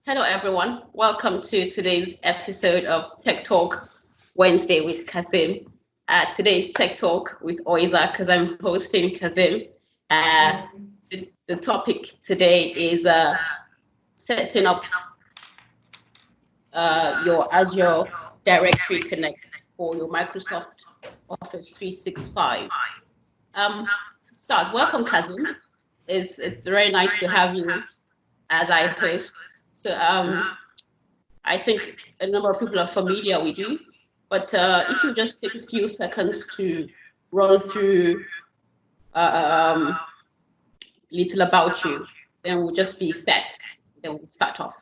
Hello, everyone. Welcome to today's episode of Tech Talk Wednesday with Kazeem. Today's Tech Talk with Oiza because I'm hosting Kazeem. The topic today is setting up your Azure Directory Connect for your Microsoft Office 365. To start, welcome, Kazeem. It's very nice to have you as I host. So I think a number of people are familiar with you, but if you just take a few seconds to run through little about you, then we'll just be set. Then we'll start off.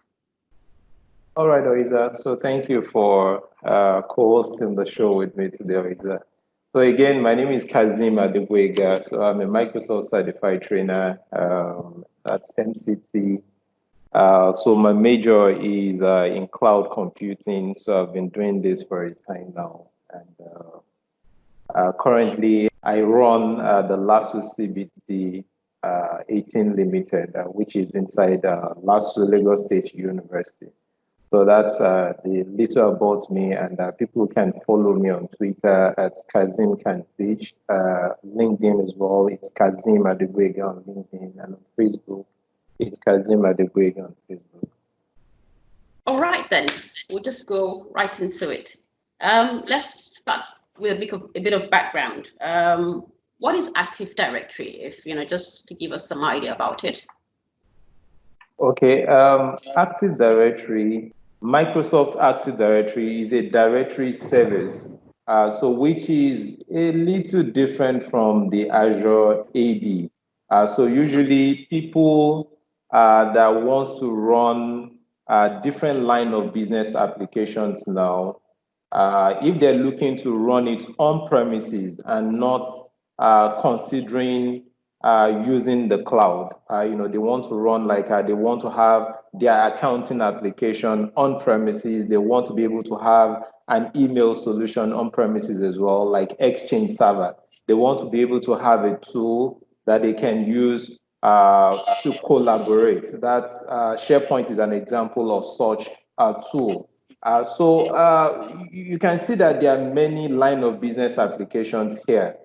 All right, Oiza. So thank you for co-hosting the show with me today, Oiza. So again, my name is Kazeem Adegboyega. So I'm a Microsoft certified trainer at MCT. So my major is in cloud computing. So I've been doing this for a time now. And currently, I run the LASU CBT 18 Limited, which is inside LASU Lagos State University. So that's the little about me, and people can follow me on Twitter at Kazeem Can Teach, LinkedIn as well. It's Kazeem Adegboyega on LinkedIn, and on Facebook, it's Kazeem Adegboyega on Facebook. All right, then we'll just go right into it. Let's start with a bit of background. What is Active Directory? If just to give us some idea about it. Okay, Active Directory, Microsoft Active Directory is a directory service, so which is a little different from the Azure AD. So usually people that wants to run different line of business applications now, if they're looking to run it on premises and not considering using the cloud. They want to run they want to have their accounting application on premises. They want to be able to have an email solution on premises as well, like Exchange Server. They want to be able to have a tool that they can use to collaborate. That's SharePoint is an example of such a tool. So you can see that there are many line of business applications here.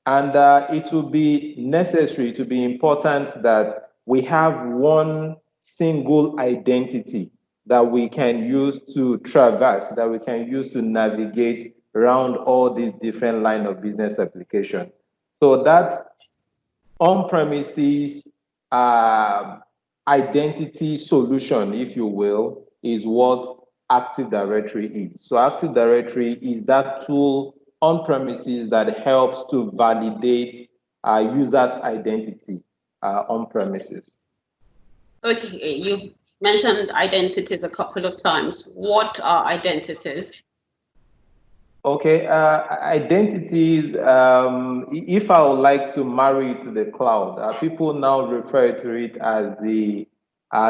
And it will be necessary, to be important that we have one single identity that we can use to traverse, that we can use to navigate around all these different line of business applications. So that on-premises identity solution, if you will, is what Active Directory is. So Active Directory is that tool on premises that helps to validate users' identity on premises. Okay, you mentioned identities a couple of times. What are identities? Okay, identities, if I would like to marry it to the cloud, people now refer to it as the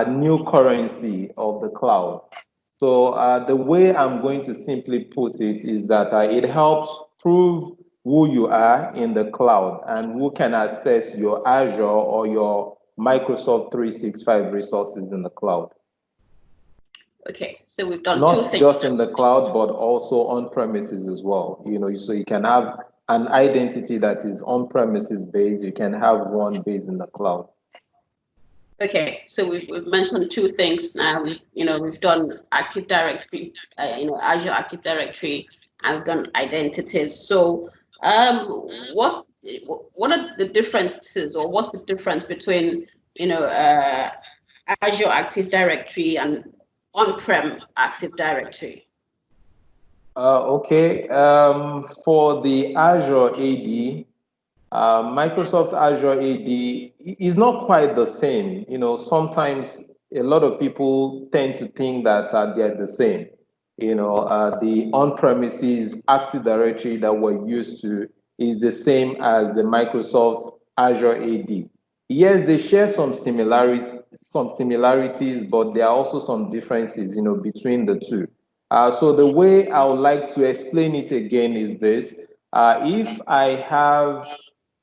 new currency of the cloud. So the way I'm going to simply put it is that it helps prove who you are in the cloud and who can access your Azure or your Microsoft 365 resources in the cloud. Okay, so we've done not two things. Not just in the cloud, but also on premises as well. So you can have an identity that is on premises based. You can have one based in the cloud. Okay, so we've mentioned two things now. We've done Active Directory, Azure Active Directory, and we've done identities. So, what are the differences, or what's the difference between Azure Active Directory and on-prem Active Directory? Okay, for the Azure AD. Microsoft Azure AD is not quite the same. Sometimes a lot of people tend to think that they're the same. The on-premises Active Directory that we're used to is the same as the Microsoft Azure AD. Yes, they share some similarities, but there are also some differences, between the two. So the way I would like to explain it again is this: if I have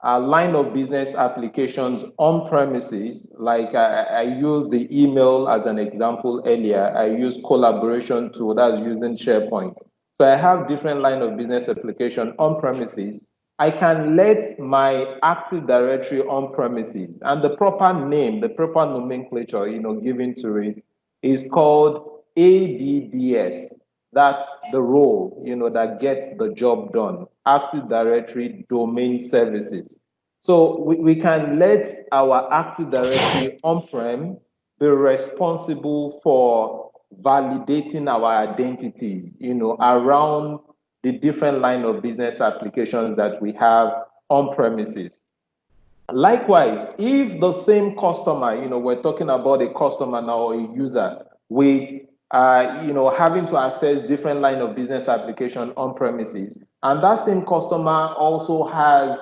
line of business applications on premises, like I used the email as an example earlier. I use collaboration tool, that's using SharePoint. So I have different line of business application on premises. I can let my Active Directory on premises, and the proper name, the proper nomenclature, given to it is called ADDS. That's the role, that gets the job done. Active Directory Domain Services. So we can let our Active Directory on-prem be responsible for validating our identities, around the different line of business applications that we have on premises. Likewise, if the same customer, we're talking about a customer now or a user with, having to access different line of business application on premises, and that same customer also has,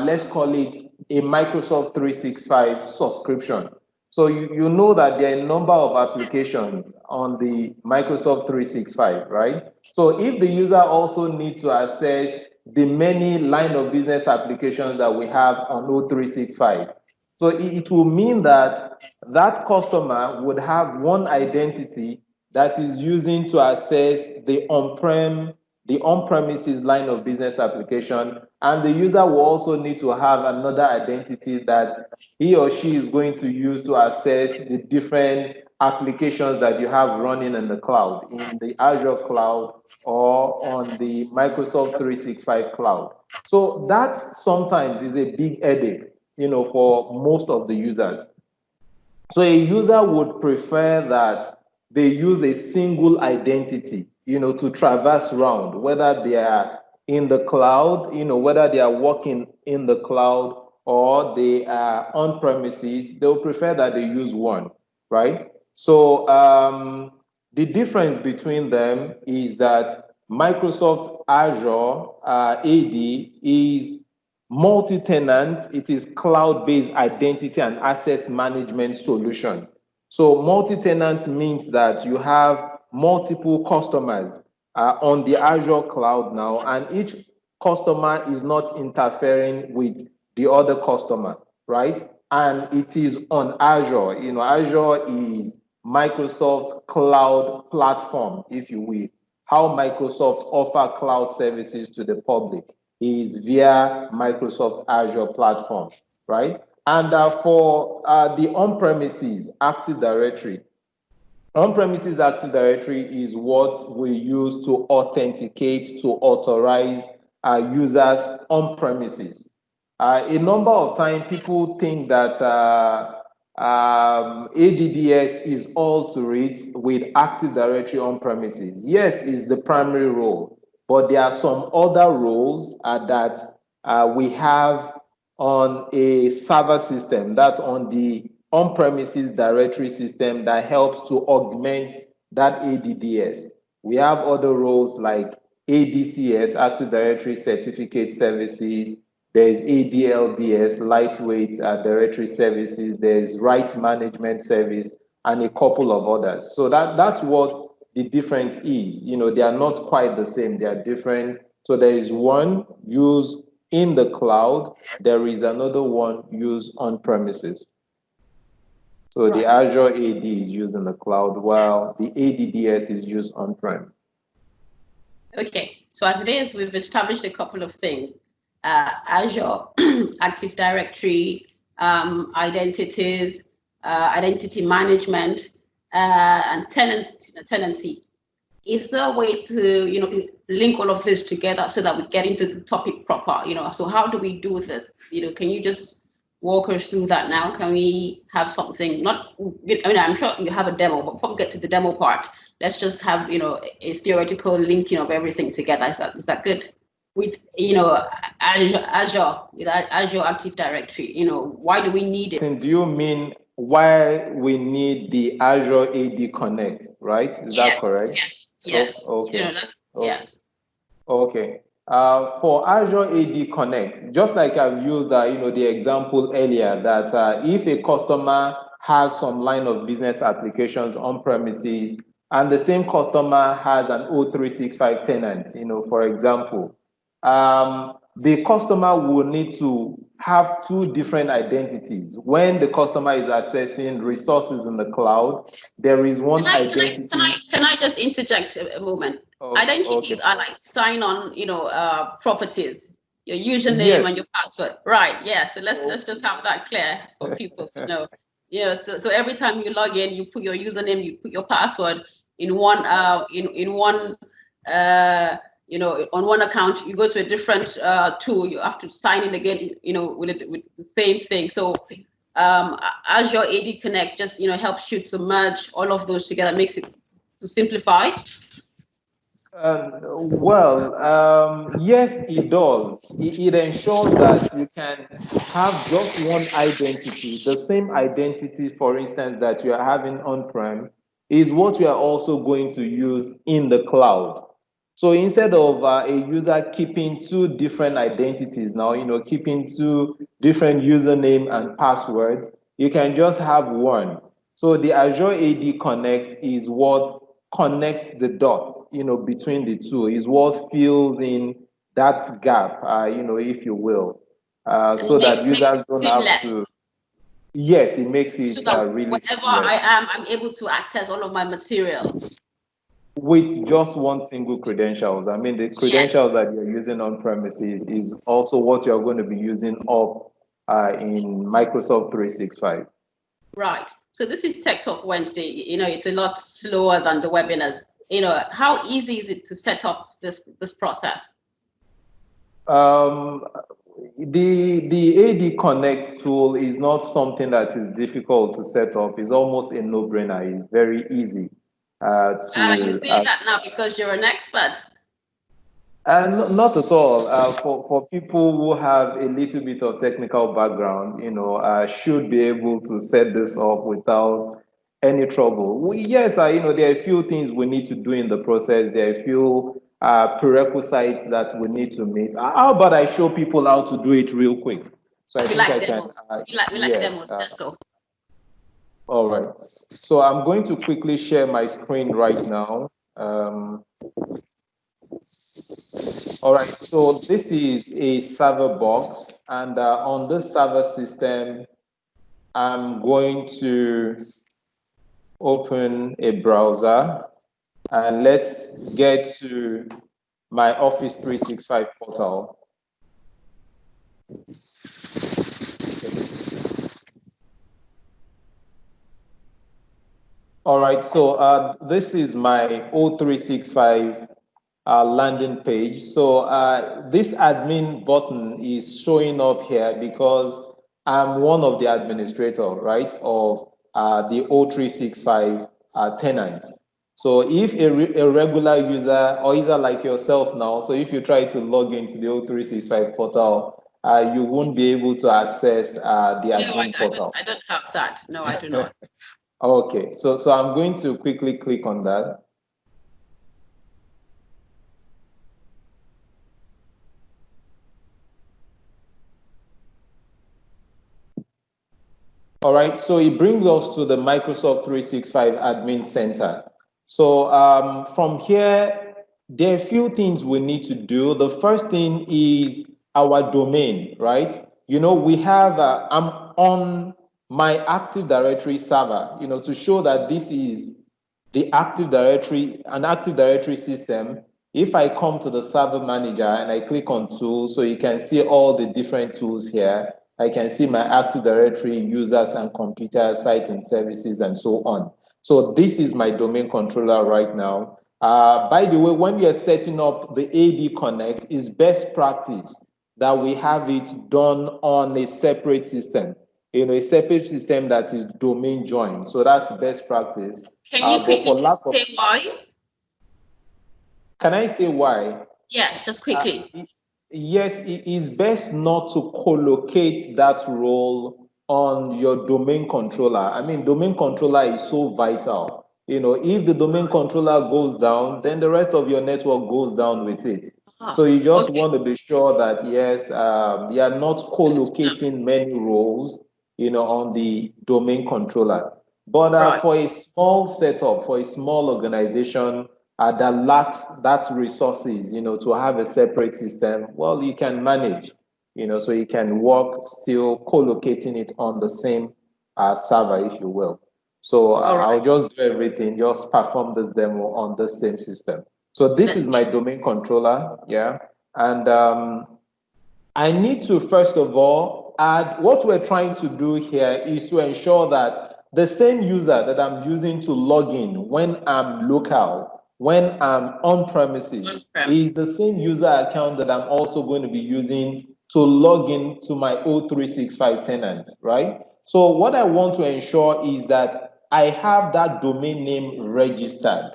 let's call it a Microsoft 365 subscription. So you know that there are a number of applications on the Microsoft 365, right? So if the user also needs to access the many line of business applications that we have on O365, so it will mean that that customer would have one identity that is using to access the on-premises line of business application, and the user will also need to have another identity that he or she is going to use to access the different applications that you have running in the cloud, in the Azure cloud or on the Microsoft 365 cloud. So that sometimes is a big headache, for most of the users. So a user would prefer that they use a single identity, to traverse around, whether they are in the cloud, whether they are working in the cloud or they are on premises. They'll prefer that they use one, right? So the difference between them is that Microsoft Azure AD is multi-tenant. It is cloud-based identity and access management solution. So multi-tenant means that you have multiple customers on the Azure cloud now, and each customer is not interfering with the other customer, right? And it is on Azure. Azure is Microsoft cloud platform, if you will. How Microsoft offer cloud services to the public is via Microsoft Azure platform, right? And for the on-premises Active Directory, on-premises Active Directory is what we use to authenticate, to authorize users on-premises. A number of times people think that ADDS is all to it with Active Directory on-premises. Yes, it's the primary role, but there are some other roles that we have on a server system, that's on the on-premises directory system, that helps to augment that ADDS. We have other roles like ADCS, Active Directory Certificate Services. There's ADLDS, Lightweight Directory Services. There's Right Management Service, and a couple of others. So that's what the difference is. They are not quite the same. They are different. So there is one used in the cloud. There is another one used on premises. So the Azure AD is used in the cloud, while the ADDS is used on-prem. Okay, so as it is, we've established a couple of things. Azure, Active Directory, identities, identity management, and tenancy. Is there a way to, link all of this together so that we get into the topic proper? So how do we do this? Can you just walk us through that now? Can we have something? I'm sure you have a demo, but before we get to the demo part, let's just have a theoretical linking of everything together. Is that good? With Azure, with Azure Active Directory, why do we need it? Do you mean why we need the Azure AD Connect, right? Is that correct? Yes. Okay. Yes. Okay. For Azure AD Connect, just like I've used the example earlier, that if a customer has some line of business applications on premises, and the same customer has an O365 tenant, for example, the customer will need to have two different identities. When the customer is accessing resources in the cloud, there is one identity. Can I just interject a moment? Oh, Identities okay. are like sign-on, properties, your username and your password. Right. Yeah. So let's just have that clear for people to know. So every time you log in, you put your username, you put your password in one on one account. You go to a different tool, you have to sign in again, with the same thing. So Azure AD Connect just helps you to merge all of those together, makes it to simplify. Yes, it does. It ensures that you can have just one identity. The same identity, for instance, that you are having on-prem is what you are also going to use in the cloud. So instead of a user keeping two different identities now, keeping two different username and passwords, you can just have one. So the Azure AD Connect is what connects the dots, between the two, is what fills in that gap, if you will, so that users don't have to. Yes, it makes it really seamless. Wherever I am, I'm able to access all of my material with just one single credentials. I mean, the credentials that you're using on premises is also what you're going to be using up in Microsoft 365. Right. So this is Tech Talk Wednesday. It's a lot slower than the webinars. How easy is it to set up this process? The AD Connect tool is not something that is difficult to set up. It's almost a no-brainer. It's very easy. You say that now because you're an expert. Not at all. For people who have a little bit of technical background, should be able to set this up without any trouble. Yes, there are a few things we need to do in the process. There are a few prerequisites that we need to meet. How about I show people how to do it real quick? So I think I can. We like demos. Let's go. All right. So I'm going to quickly share my screen right now. All right, so this is a server box, and on this server system, I'm going to open a browser, and let's get to my Office 365 portal. All right, so this is my O365 landing page. So this admin button is showing up here because I'm one of the administrators, right, of the O365 tenant. So if a regular user or user like yourself now, so if you try to log into the O365 portal, you won't be able to access the admin portal. I don't have that. No, I do not. Okay, so I'm going to quickly click on that. All right, so it brings us to the Microsoft 365 Admin Center. So from here, there are a few things we need to do. The first thing is our domain, right? We have, I'm on my Active Directory server, to show that this is the Active Directory, an Active Directory system. If I come to the server manager and I click on tools, so you can see all the different tools here. I can see my Active Directory users and computers, sites and services, and so on. So this is my domain controller right now. By the way, when we are setting up the AD Connect, it's best practice that we have it done on a separate system, a separate system that is domain joined. So that's best practice. Can you quickly say why? Can I say why? Yeah, just quickly. Yes, it is best not to collocate that role on your domain controller. I mean, domain controller is so vital. If the domain controller goes down, then the rest of your network goes down with it. So you just want to be sure that, yes, you are not collocating many roles, on the domain controller. But for a small setup, for a small organization, that lacks that resources, to have a separate system, well, you can manage. so you can work still co-locating it on the same server, if you will. So I'll just do everything, just perform this demo on the same system. So this is my domain controller, yeah. And I need to, first of all, add, what we're trying to do here is to ensure that the same user that I'm using to log in when I'm local, when I'm on premises, is the same user account that I'm also going to be using to log in to my O365 tenant, right? So what I want to ensure is that I have that domain name registered,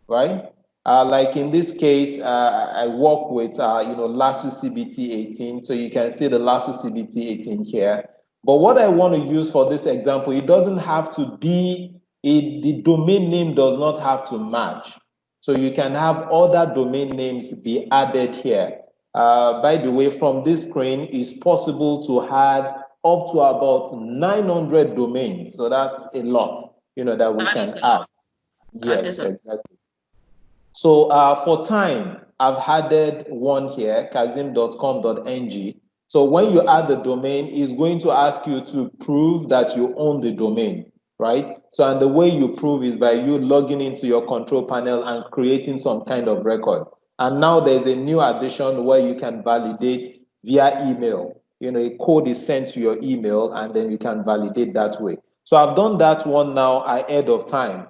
right? Like in this case, I work with, LASU CBT 18. So you can see the LASU CBT 18 here. But what I want to use for this example, it doesn't have to be, the domain name does not have to match. So you can have other domain names be added here. By the way, from this screen, it's possible to add up to about 900 domains. So that's a lot, that we can add. Yes, exactly. So for time, I've added one here, kazeem.com.ng. So when you add the domain, it's going to ask you to prove that you own the domain, right? So, and the way you prove is by you logging into your control panel and creating some kind of record. And now there's a new addition where you can validate via email. A code is sent to your email and then you can validate that way. So I've done that one now ahead of time.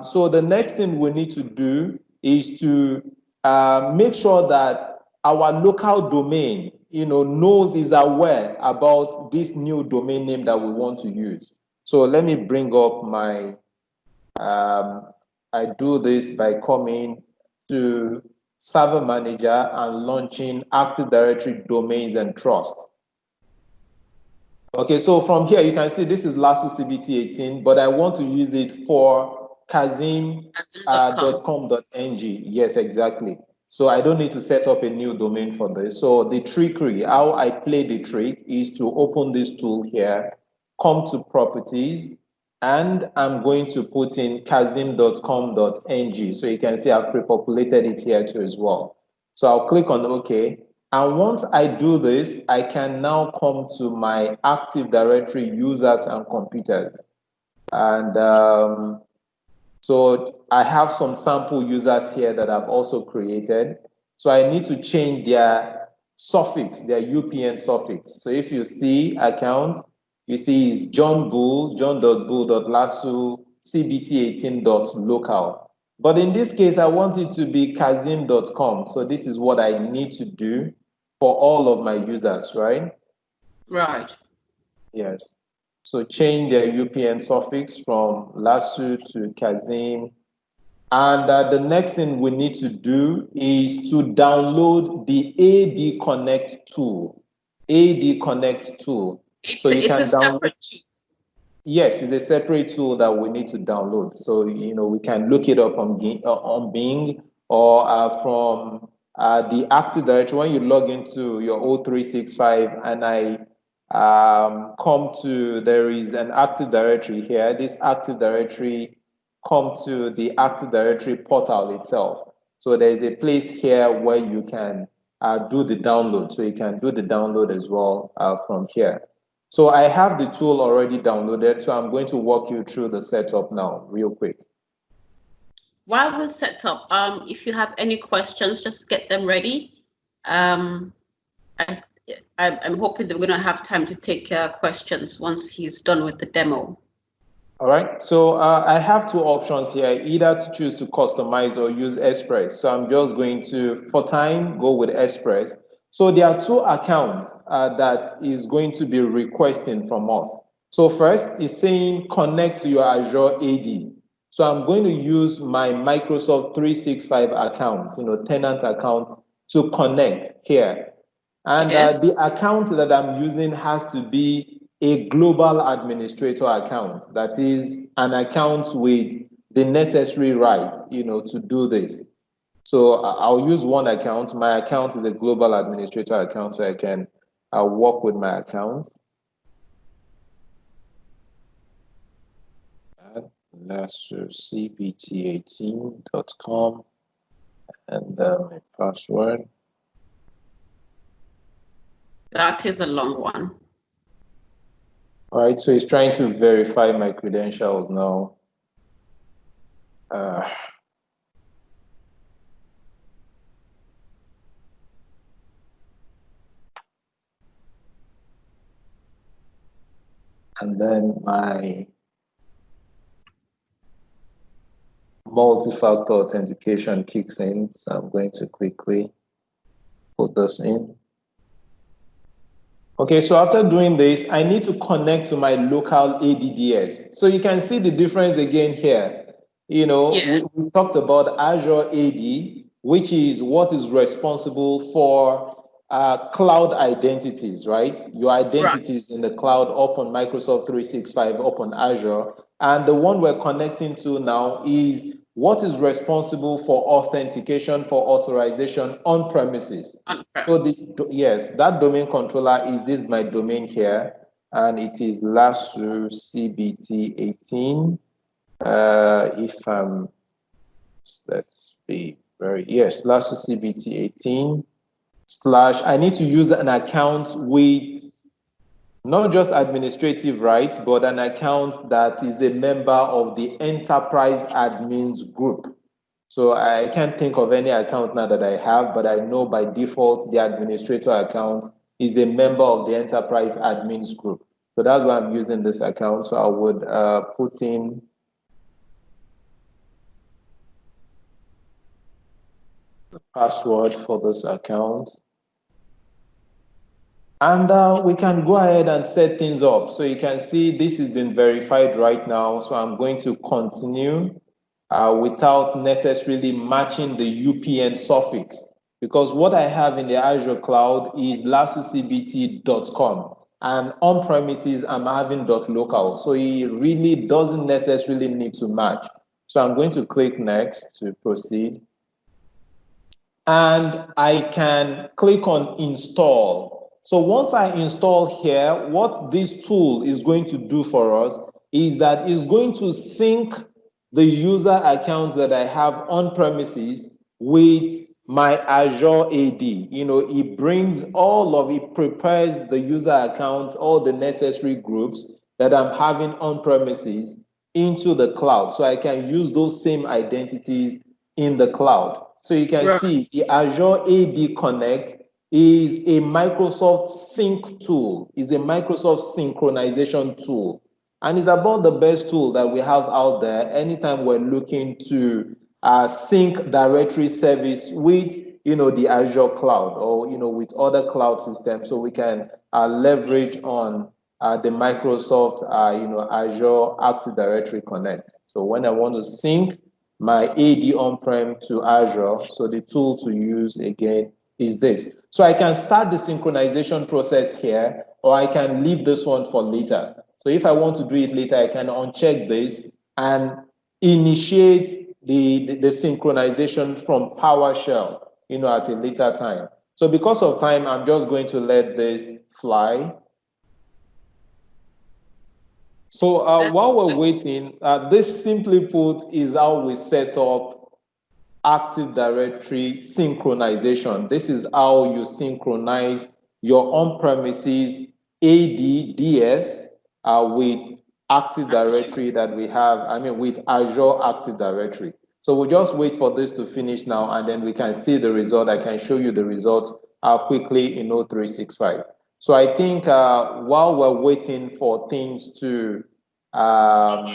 So the next thing we need to do is to make sure that our local domain, is aware about this new domain name that we want to use. So let me bring up my, I do this by coming to Server Manager and launching Active Directory Domains and Trust. Okay, so from here, you can see this is LASU CBT 18, but I want to use it for kazeem.com.ng. Yes, exactly. So I don't need to set up a new domain for this. So the trickery, how I play the trick is to open this tool here, come to properties, and I'm going to put in kazeem.com.ng. So you can see I've pre-populated it here too as well. So I'll click on OK. And once I do this, I can now come to my Active Directory users and computers. And so I have some sample users here that I've also created. So I need to change their suffix, their UPN suffix. So if you see account, you see is john.bull.lasu cbt18.local. But in this case, I want it to be kazeem.com. So this is what I need to do for all of my users, right? Right. Yes. So change the UPN suffix from LASU to Kazeem. And the next thing we need to do is to download the AD Connect tool. AD Connect tool. So you can download. Yes, it's a separate tool that we need to download. So, we can look it up on Bing or from the Active Directory. When you log into your O365 and I come to, there is an Active Directory here. This Active Directory, come to the Active Directory portal itself. So there's a place here where you can do the download. So you can do the download as well from here. So I have the tool already downloaded, so I'm going to walk you through the setup now real quick. While we set up, if you have any questions, just get them ready. I'm hoping that we're going to have time to take questions once he's done with the demo. All right, so I have two options here, either to choose to customize or use Express. So I'm just going to, for time, go with Express. So there are two accounts that is going to be requesting from us. So first is saying connect to your Azure AD. So I'm going to use my Microsoft 365 account, tenant account, to connect here. And the account that I'm using has to be a global administrator account. That is an account with the necessary rights, to do this. So I'll use one account. My account is a global administrator account, so I can work with my account. Let's cbt18.com and my password. That is a long one. All right, so he's trying to verify my credentials now. And then my multi-factor authentication kicks in. So I'm going to quickly put this in. Okay, so after doing this, I need to connect to my local ADDS. So you can see the difference again here. You know, yeah. we talked about Azure AD, which is what is responsible for cloud identities, right? Your identities in the cloud up on Microsoft 365, up on Azure. And the one we're connecting to now is what is responsible for authentication, for authorization on premises. So yes, that domain controller is this my domain here, and it is LASU CBT 18. If let's be very, yes, LASU CBT 18 / I need to use an account with not just administrative rights, but an account that is a member of the enterprise admins group. So I can't think of any account now that I have, but I know by default the administrator account is a member of the enterprise admins group. So that's why I'm using this account. So I would put in the password for this account. And we can go ahead and set things up. So you can see this has been verified right now. So I'm going to continue without necessarily matching the UPN suffix, because what I have in the Azure cloud is lasucbt.com, and on premises I'm having .local. So it really doesn't necessarily need to match. So I'm going to click next to proceed. And I can click on install. So once I install here, what this tool is going to do for us is that it's going to sync the user accounts that I have on premises with my Azure AD. You know, it brings it prepares the user accounts, all the necessary groups that I'm having on premises into the cloud. So I can use those same identities in the cloud. So you can see the Azure AD Connect is a Microsoft sync tool, is a Microsoft synchronization tool. And it's about the best tool that we have out there anytime we're looking to sync directory service with, the Azure cloud, or, with other cloud systems, so we can leverage on the Microsoft, Azure Active Directory Connect. So when I want to sync my AD on-prem to Azure, so the tool to use again is this. So I can start the synchronization process here, or I can leave this one for later. So if I want to do it later, I can uncheck this and initiate the synchronization from PowerShell, at a later time. So because of time, I'm just going to let this fly. So while we're waiting, this simply put is how we set up Active Directory synchronization. This is how you synchronize your on-premises ADDS with Active Directory that we have, with Azure Active Directory. So we'll just wait for this to finish now, and then we can see the result. I can show you the results quickly in O365. So I think while we're waiting for things to run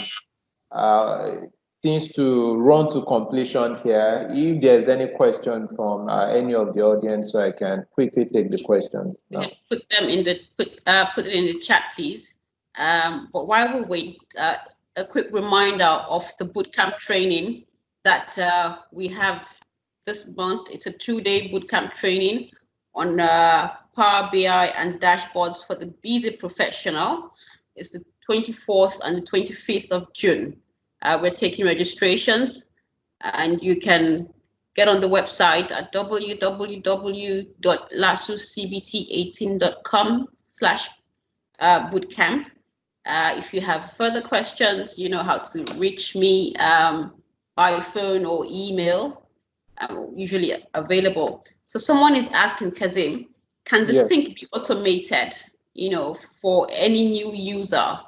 to completion here, if there's any question from any of the audience, so I can quickly take the questions now. Put them in the put it in the chat, please. But while we wait, a quick reminder of the bootcamp training that we have this month. It's a 2-day bootcamp training on Power BI and dashboards for the busy professional. It's the 24th and the 25th of June. We're taking registrations, and you can get on the website at www.lasucbt18.com/bootcamp. If you have further questions, you know how to reach me by phone or email. I'm usually available. So someone is asking, Kazeem, can the Yes. sync be automated, for any new user?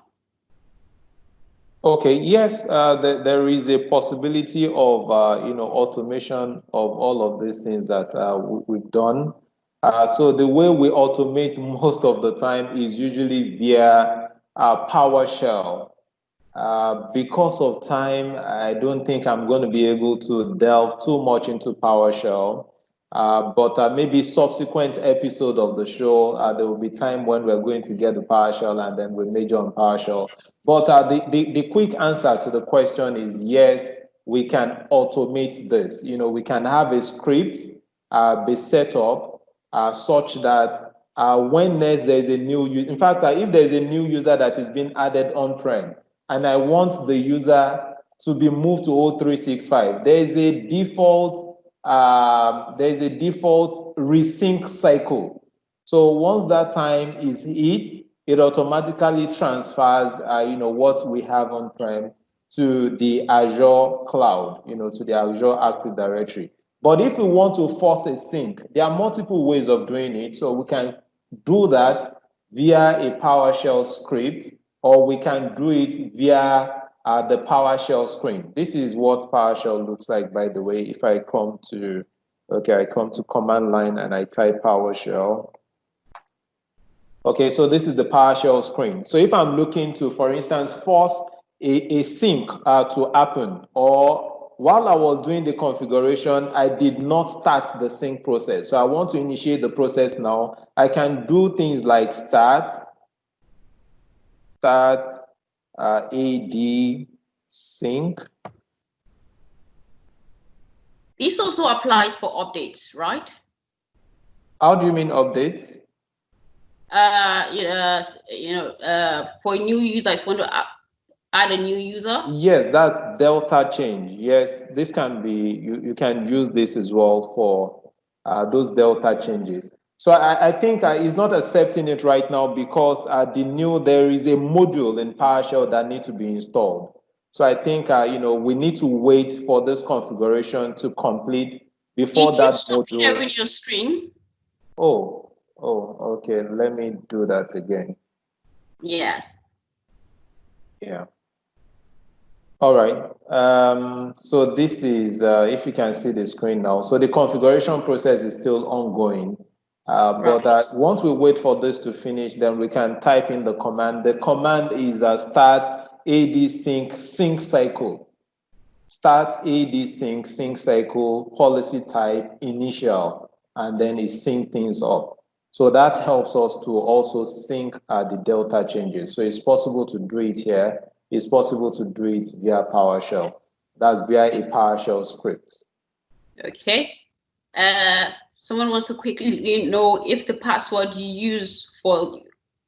Okay, yes, there is a possibility of automation of all of these things that we've done. So the way we automate most of the time is usually via PowerShell. Because of time, I don't think I'm going to be able to delve too much into PowerShell. But maybe subsequent episode of the show, there will be time when we're going to get the PowerShell and then we'll major on PowerShell. But the quick answer to the question is yes, we can automate this. We can have a script be set up such that when there's a new user, in fact, if there's a new user that is being added on-prem, and I want the user to be moved to O365, there's a default resync cycle. So once that time is hit, it automatically transfers what we have on-prem to the Azure cloud, to the Azure Active Directory. But if we want to force a sync, there are multiple ways of doing it. So we can do that via a PowerShell script, or we can do it via the PowerShell screen. This is what PowerShell looks like, by the way. If I come to, I come to command line and I type PowerShell. Okay, so this is the PowerShell screen. So if I'm looking to, for instance, force a sync to happen, or while I was doing the configuration, I did not start the sync process. So I want to initiate the process now. I can do things like start AD sync. This also applies for updates, right? How do you mean updates? For a new user, if you want to add a new user. Yes, that's delta change. Yes, this can be, you can use this as well for those delta changes. So I think it's not accepting it right now because there is a module in PowerShell that needs to be installed. So I think we need to wait for this configuration to complete before that module. Stop sharing your screen. Oh, okay. Let me do that again. Yes. Yeah. All right. So this is, if you can see the screen now. So the configuration process is still ongoing. But once we wait for this to finish, then we can type in the command. The command is start AD sync cycle. Start AD sync cycle, policy type, initial, and then it sync things up. So that helps us to also sync the delta changes. So it's possible to do it here. It's possible to do it via PowerShell. That's via a PowerShell script. Okay. Someone wants to quickly know if the password you use for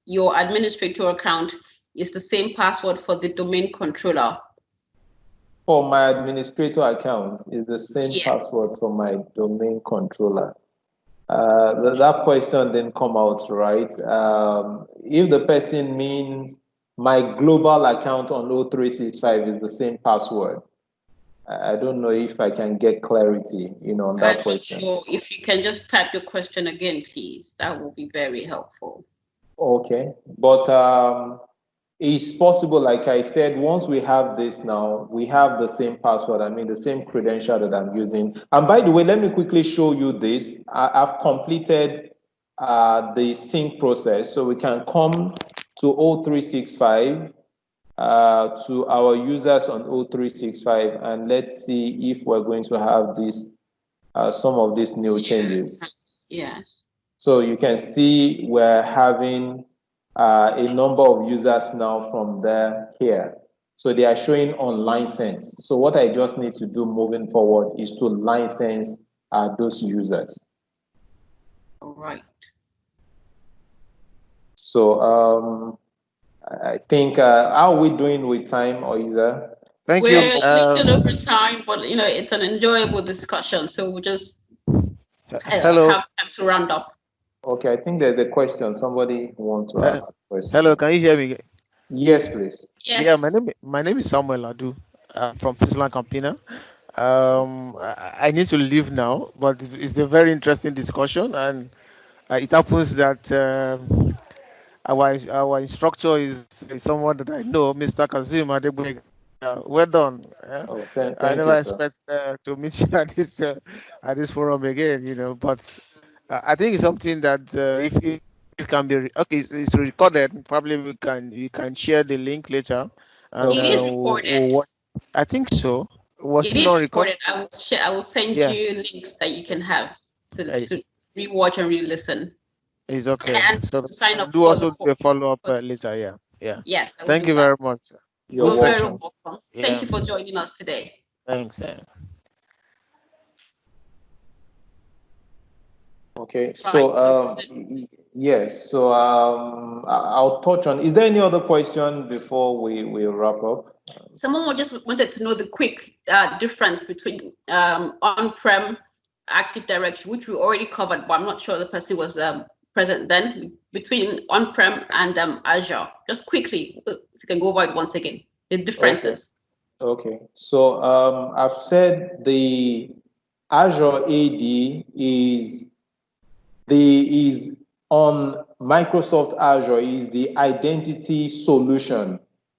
your administrator account is the same password for the domain controller. For my administrator account is the same password for my domain controller. That question didn't come out right. If the person means my global account on O365 is the same password, I don't know if I can get clarity, on that question. Sure. If you can just type your question again, please, that will be very helpful. Okay, but it's possible, like I said, once we have this now, we have the same password, the same credential that I'm using. And by the way, let me quickly show you this. I've completed the sync process, so we can come to O365, to our users on O365, and let's see if we're going to have this, some of these new changes. Yes. So you can see we're having a number of users now from here. So they are showing unlicensed. So what I just need to do moving forward is to license those users. All right. So I think, how are we doing with time, Oiza? Thank you. We're a little over time, but it's an enjoyable discussion. So we'll just have time to round up. Okay, I think there's a question. Somebody wants to ask a question. Hello, can you hear me? Yes, please. Yes. Yeah, my name is Samuel Adu from Fisland Campina. I need to leave now, but it's a very interesting discussion, and it happens that our instructor is someone that I know, Mr. Kazeem Adegboyega. Well done. Oh, I thank never you, sir. expect to meet you at this forum again, but I think it's something that if it can be okay, it's recorded. Probably you can share the link later, and It Okay. is recorded. I think so. Was It it is not recorded? recorded. I will share. I will send Yeah, you links that you can have eh, to rewatch and re-listen it's okay. and So to sign I'll up do for the also do a course. follow up later. Yeah, yeah. Yes, I will Thank do you that. very much. You're Good You're very session. welcome. welcome. Thank Yeah, you for joining us today. thanks. Okay. Right. So, So, yes. So, I'll touch on. Is there any other question before we wrap up? someone just wanted to know the quick difference between on-prem Active Directory, which we already covered, but I'm not sure the person was present then, between on-prem and Azure. Just quickly, if you can go over it once again, the differences. Okay. So, I've said the Azure AD is on Microsoft Azure is the identity solution,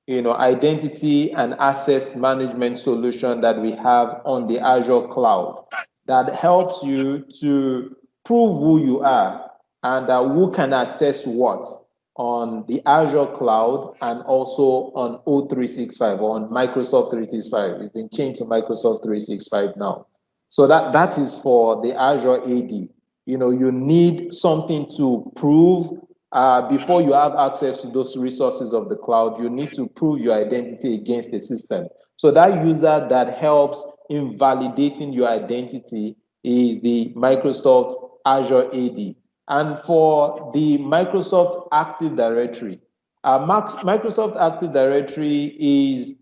identity and access management solution that we have on the Azure cloud that helps you to prove who you are and who can access what on the Azure cloud and also on O365 or on Microsoft 365. It's been changed to Microsoft 365 now. So that is for the Azure AD. You need something to prove before you have access to those resources of the cloud. You need to prove your identity against the system. So that user that helps in validating your identity is the Microsoft Azure AD. And for the Microsoft Active Directory, Microsoft Active Directory is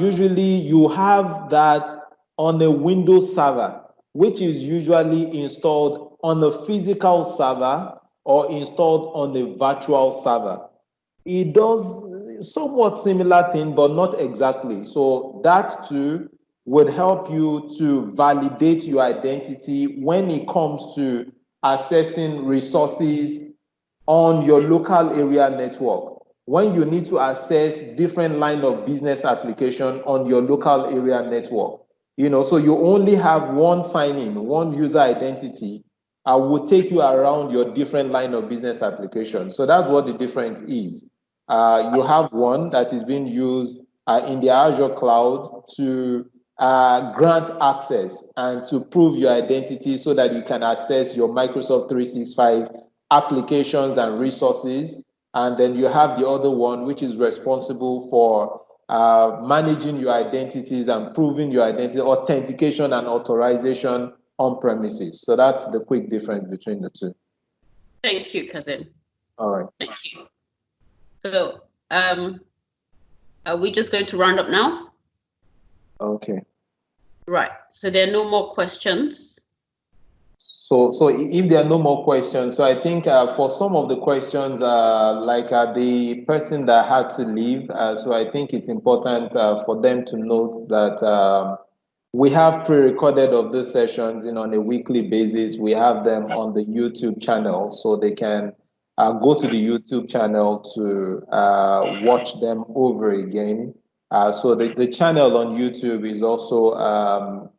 usually you have that on a Windows server, which is usually installed on a physical server or installed on a virtual server. It does somewhat similar thing, but not exactly. So that too would help you to validate your identity when it comes to accessing resources on your local area network. When you need to access different line of business application on your local area network, so you only have one sign-in, one user identity, will take you around your different line of business application. So that's what the difference is. You have one that is being used in the Azure cloud to grant access and to prove your identity so that you can access your Microsoft 365 applications and resources. And then you have the other one, which is responsible for managing your identities and proving your identity, authentication and authorization on premises. So that's the quick difference between the two. Thank you, Kazeem. All right. Thank you. So, are we just going to round up now? Okay. Right. So there are no more questions. So if there are no more questions, so I think for some of the questions, like the person that had to leave, so I think it's important for them to note that we have pre-recorded of these sessions on a weekly basis. We have them on the YouTube channel, so they can go to the YouTube channel to watch them over again. So the channel on YouTube is also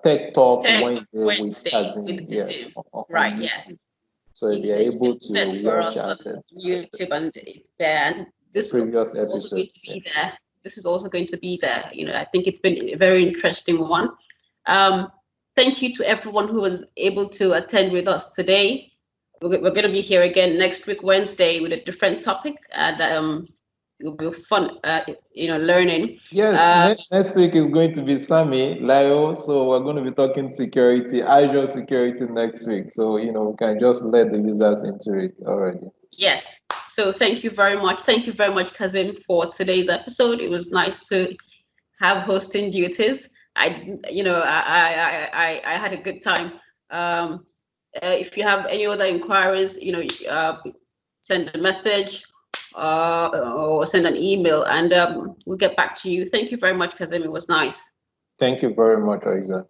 Tech Talk Wednesday with Kazeem. Yes, on Right, YouTube. yes. So they're able to search for watch us on after YouTube, and it's there. And this previous is also going episodes. to be there. This is also going to be there. I think it's been a very interesting one. Thank you to everyone who was able to attend with us today. We're going to be here again next week, Wednesday, with a different topic, and it'll be fun, learning. Yes, next week is going to be Sammy Lio, so we're going to be talking security, Azure security next week. So we can just let the users into it already. Yes. So thank you very much. Thank you very much, Kazeem, for today's episode. It was nice to have hosting duties. I had a good time. If you have any other inquiries, send a message or send an email, and we'll get back to you. Thank you very much, Kazeem. It was nice. Thank you very much, Aiza.